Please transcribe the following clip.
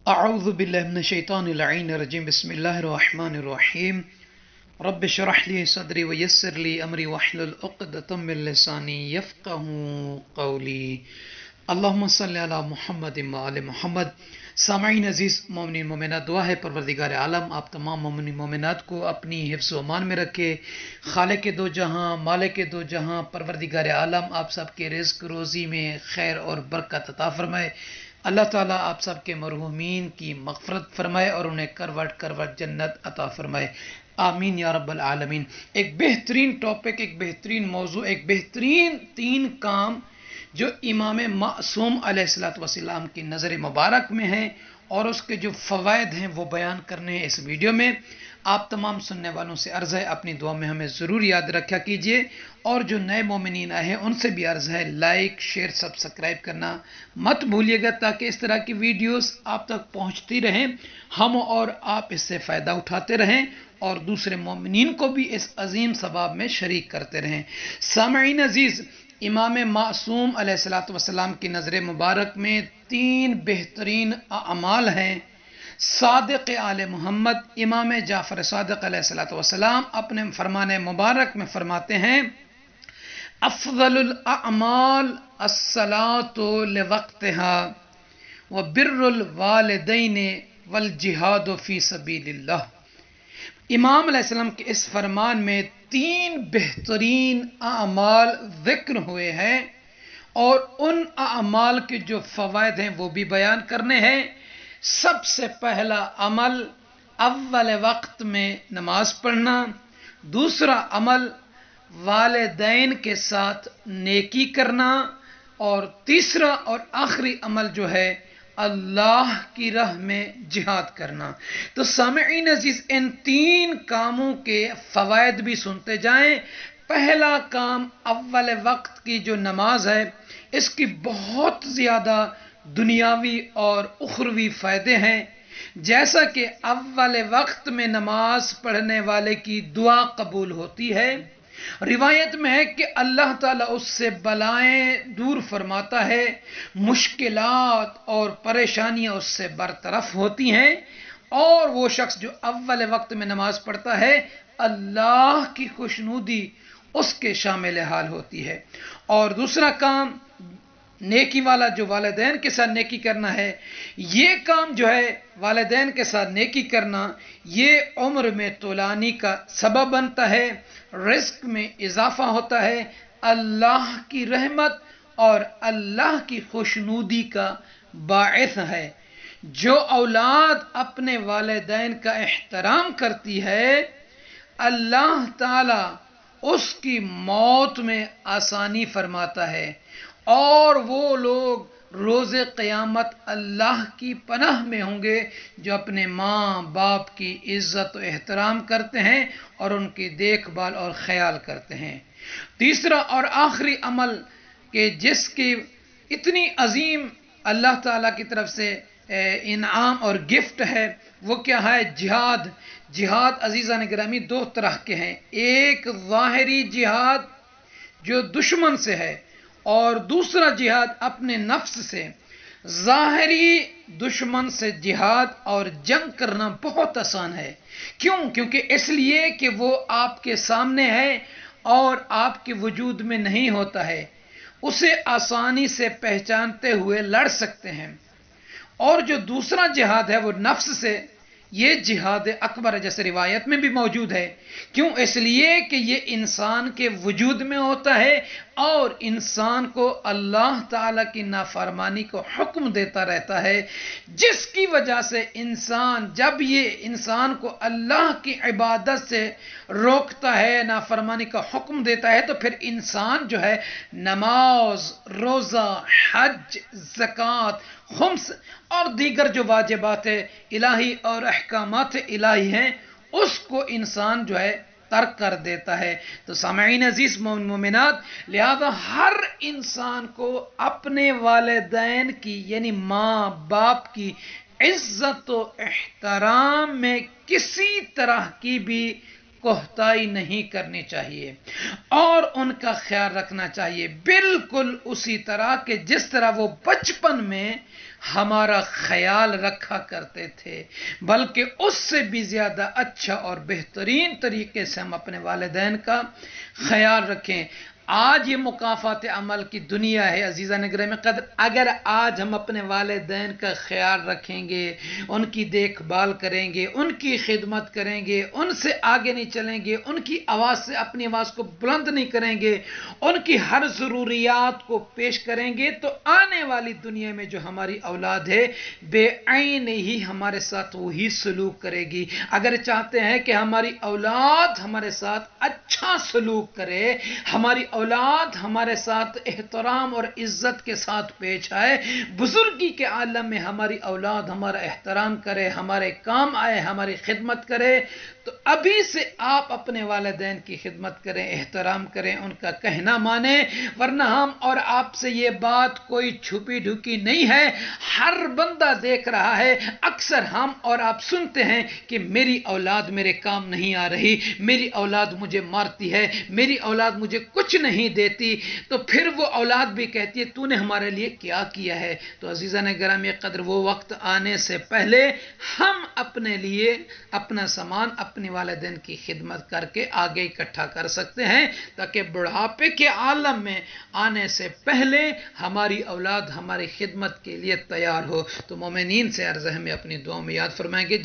اعوذ باللہ من الشیطان اللعین الرجیم بسم اللہ الرحمن الرحیم رب اشرح لی صدری ویسر لی امری واحلل عقدۃ من لسانی یفقهوا قولی اللہم صلی علی محمد وعلی محمد۔ سامعین عزیز، مومنین مومنات، دعا ہے پروردگار عالم آپ تمام مومنین مومنات کو اپنی حفظ و امان میں رکھے۔ خالق دو جہاں، مالک دو جہاں، پروردگار عالم آپ سب کے رزق روزی میں خیر اور برکت عطا فرمائے۔ اللہ تعالیٰ آپ سب کے مرحومین کی مغفرت فرمائے اور انہیں کروٹ کروٹ جنت عطا فرمائے، آمین یا رب العالمین۔ ایک بہترین ٹاپک، ایک بہترین موضوع، ایک بہترین 3 کام جو امام معصوم علیہ الصلوۃ والسلام کی نظر مبارک میں ہیں اور اس کے جو فوائد ہیں وہ بیان کرنے ہیں اس ویڈیو میں۔ آپ تمام سننے والوں سے عرض ہے اپنی دعا میں ہمیں ضرور یاد رکھا کیجئے، اور جو نئے مومنین آئے ہیں ان سے بھی عرض ہے لائک شیئر سبسکرائب کرنا مت بھولیے گا، تاکہ اس طرح کی ویڈیوز آپ تک پہنچتی رہیں، ہم اور آپ اس سے فائدہ اٹھاتے رہیں اور دوسرے مومنین کو بھی اس عظیم ثواب میں شریک کرتے رہیں۔ سامعین عزیز، امام معصوم علیہ الصلوۃ والسلام کی نظر مبارک میں 3 بہترین اعمال ہیں۔ صادق آل محمد امام جعفر صادق علیہ الصلوۃ والسلام اپنے فرمان مبارک میں فرماتے ہیں، افضل الاعمال الصلاۃ لوقتها وبر الوالدین والجہاد فی سبیل اللہ۔ امام علیہ السلام کے اس فرمان میں 3 بہترین اعمال ذکر ہوئے ہیں، اور ان اعمال کے جو فوائد ہیں وہ بھی بیان کرنے ہیں۔ سب سے پہلا عمل اول وقت میں نماز پڑھنا، دوسرا عمل والدین کے ساتھ نیکی کرنا، اور تیسرا اور آخری عمل جو ہے اللہ کی راہ میں جہاد کرنا۔ تو سامعین عزیز، ان 3 کاموں کے فوائد بھی سنتے جائیں۔ پہلا کام اول وقت کی جو نماز ہے، اس کی بہت زیادہ دنیاوی اور اخروی فائدے ہیں، جیسا کہ اول وقت میں نماز پڑھنے والے کی دعا قبول ہوتی ہے۔ روایت میں ہے کہ اللہ تعالیٰ اس سے بلائیں دور فرماتا ہے، مشکلات اور پریشانیاں اس سے برطرف ہوتی ہیں، اور وہ شخص جو اول وقت میں نماز پڑھتا ہے اللہ کی خوشنودی اس کے شامل حال ہوتی ہے۔ اور دوسرا کام نیکی والا جو والدین کے ساتھ نیکی کرنا ہے، یہ کام جو ہے والدین کے ساتھ نیکی کرنا، یہ عمر میں طولانی کا سبب بنتا ہے، رزق میں اضافہ ہوتا ہے، اللہ کی رحمت اور اللہ کی خوشنودی کا باعث ہے۔ جو اولاد اپنے والدین کا احترام کرتی ہے، اللہ تعالی اس کی موت میں آسانی فرماتا ہے، اور وہ لوگ روز قیامت اللہ کی پناہ میں ہوں گے جو اپنے ماں باپ کی عزت و احترام کرتے ہیں اور ان کی دیکھ بھال اور خیال کرتے ہیں۔ تیسرا اور آخری عمل کہ جس کی اتنی عظیم اللہ تعالیٰ کی طرف سے انعام اور گفٹ ہے، وہ کیا ہے؟ جہاد۔ جہاد عزیزان گرامی 2 طرح کے ہیں، ایک ظاہری جہاد جو دشمن سے ہے، اور دوسرا جہاد اپنے نفس سے۔ ظاہری دشمن سے جہاد اور جنگ کرنا بہت آسان ہے۔ کیوں؟ کیونکہ اس لیے کہ وہ آپ کے سامنے ہے اور آپ کے وجود میں نہیں ہوتا ہے، اسے آسانی سے پہچانتے ہوئے لڑ سکتے ہیں۔ اور جو دوسرا جہاد ہے وہ نفس سے، یہ جہاد اکبر ہے، جیسے روایت میں بھی موجود ہے۔ کیوں؟ اس لیے کہ یہ انسان کے وجود میں ہوتا ہے اور انسان کو اللہ تعالیٰ کی نافرمانی کو حکم دیتا رہتا ہے، جس کی وجہ سے انسان جب یہ انسان کو اللہ کی عبادت سے روکتا ہے، نافرمانی کا حکم دیتا ہے، تو پھر انسان جو ہے نماز، روزہ، حج، زکوٰۃ، خمس اور دیگر جو واجبات الہی اور احکامات الہی ہیں، اس کو انسان جو ہے ترک کر دیتا ہے۔ تو سامعین عزیز، مومن مومنات، لہذا ہر انسان کو اپنے والدین کی یعنی ماں باپ کی عزت و احترام میں کسی طرح کی بھی کوتاہی نہیں کرنی چاہیے اور ان کا خیال رکھنا چاہیے، بالکل اسی طرح کہ جس طرح وہ بچپن میں ہمارا خیال رکھا کرتے تھے، بلکہ اس سے بھی زیادہ اچھا اور بہترین طریقے سے ہم اپنے والدین کا خیال رکھیں۔ آج یہ مکافات عمل کی دنیا ہے عزیزان گرامی قدر، اگر آج ہم اپنے والدین کا خیال رکھیں گے، ان کی دیکھ بھال کریں گے، ان کی خدمت کریں گے، ان سے آگے نہیں چلیں گے، ان کی آواز سے اپنی آواز کو بلند نہیں کریں گے، ان کی ہر ضروریات کو پیش کریں گے، تو آنے والی دنیا میں جو ہماری اولاد ہے بے عین ہی ہمارے ساتھ وہی سلوک کرے گی۔ اگر چاہتے ہیں کہ ہماری اولاد ہمارے ساتھ اچھا سلوک کرے، ہماری اولاد ہمارے ساتھ احترام اور عزت کے ساتھ پیش آئے، بزرگی کے عالم میں ہماری اولاد ہمارا احترام کرے، ہمارے کام آئے، ہماری خدمت کرے، تو ابھی سے آپ اپنے والدین کی خدمت کریں، احترام کریں، ان کا کہنا مانیں، ورنہ ہم اور آپ سے یہ بات کوئی چھپی ڈھکی نہیں ہے، ہر بندہ دیکھ رہا ہے۔ اکثر ہم اور آپ سنتے ہیں کہ میری اولاد میرے کام نہیں آ رہی، میری اولاد مجھے مارتی ہے، میری اولاد مجھے کچھ نہیں دیتی، تو پھر وہ اولاد بھی کہتی ہے تو نے ہمارے لیے کیا کیا ہے؟ تو عزیزان گرامی قدر، وہ وقت آنے سے پہلے ہم اپنے لیے اپنا سامان اپنے والدین کی خدمت کر کے آگے اکٹھا کر سکتے ہیں، تاکہ بڑھاپے کے عالم میں آنے سے پہلے ہماری اولاد ہماری خدمت کے لیے تیار ہو۔ تو مومنین سے عرض ہے، ہمیں اپنی دعاؤں میں یاد فرمائیں گے۔